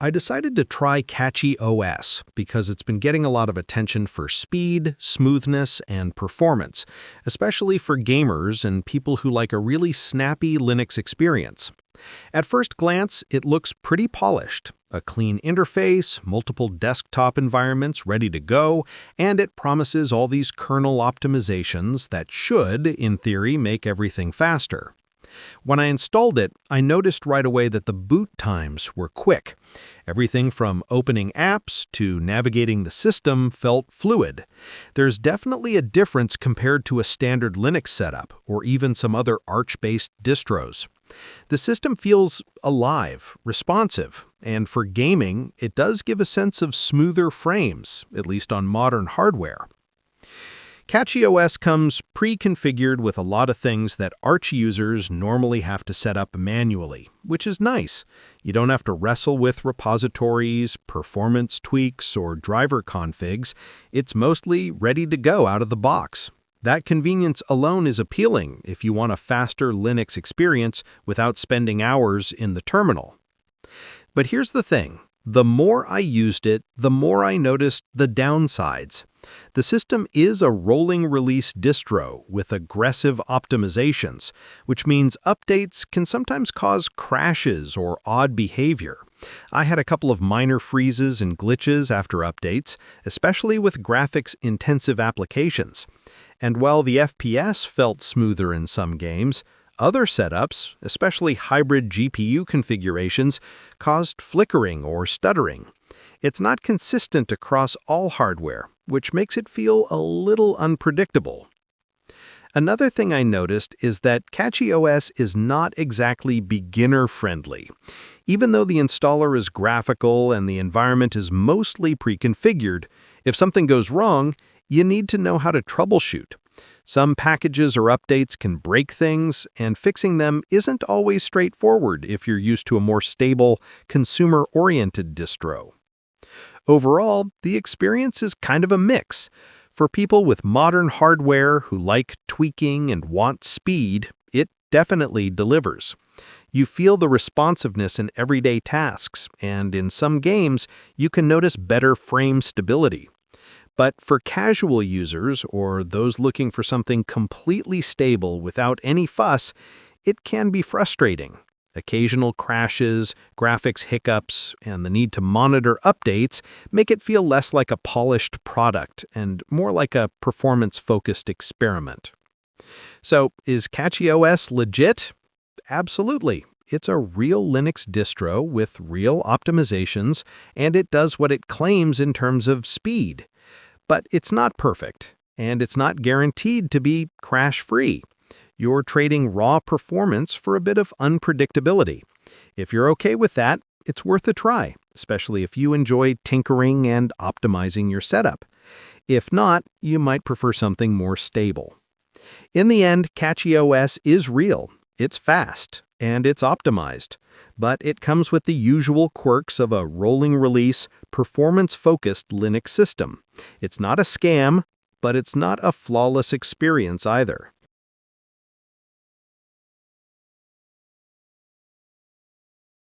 I decided to try CachyOS because it's been getting a lot of attention for speed, smoothness, and performance, especially for gamers and people who like a really snappy Linux experience. At first glance, it looks pretty polished. A clean interface, multiple desktop environments ready to go, and it promises all these kernel optimizations that should, in theory, make everything faster. When I installed it, I noticed right away that the boot times were quick. Everything from opening apps to navigating the system felt fluid. There's definitely a difference compared to a standard Linux setup or even some other Arch-based distros. The system feels alive, responsive, and for gaming, it does give a sense of smoother frames, at least on modern hardware. CachyOS comes pre-configured with a lot of things that Arch users normally have to set up manually, which is nice. You don't have to wrestle with repositories, performance tweaks, or driver configs. It's mostly ready to go out of the box. That convenience alone is appealing if you want a faster Linux experience without spending hours in the terminal. But here's the thing. The more I used it, the more I noticed the downsides. The system is a rolling release distro with aggressive optimizations, which means updates can sometimes cause crashes or odd behavior. I had a couple of minor freezes and glitches after updates, especially with graphics-intensive applications. And while the FPS felt smoother in some games, other setups, especially hybrid GPU configurations, caused flickering or stuttering. It's not consistent across all hardware, which makes it feel a little unpredictable. Another thing I noticed is that CachyOS is not exactly beginner-friendly. Even though the installer is graphical and the environment is mostly pre-configured, if something goes wrong, you need to know how to troubleshoot. Some packages or updates can break things, and fixing them isn't always straightforward if you're used to a more stable, consumer-oriented distro. Overall, the experience is kind of a mix. For people with modern hardware who like tweaking and want speed, it definitely delivers. You feel the responsiveness in everyday tasks, and in some games, you can notice better frame stability. But for casual users or those looking for something completely stable without any fuss, it can be frustrating. Occasional crashes, graphics hiccups, and the need to monitor updates make it feel less like a polished product and more like a performance-focused experiment. So, is CachyOS legit? Absolutely. It's a real Linux distro with real optimizations, and it does what it claims in terms of speed. But it's not perfect, and it's not guaranteed to be crash-free. You're trading raw performance for a bit of unpredictability. If you're okay with that, it's worth a try, especially if you enjoy tinkering and optimizing your setup. If not, you might prefer something more stable. In the end, CachyOS is real, it's fast, and it's optimized. But it comes with the usual quirks of a rolling release, performance-focused Linux system. It's not a scam, but it's not a flawless experience either.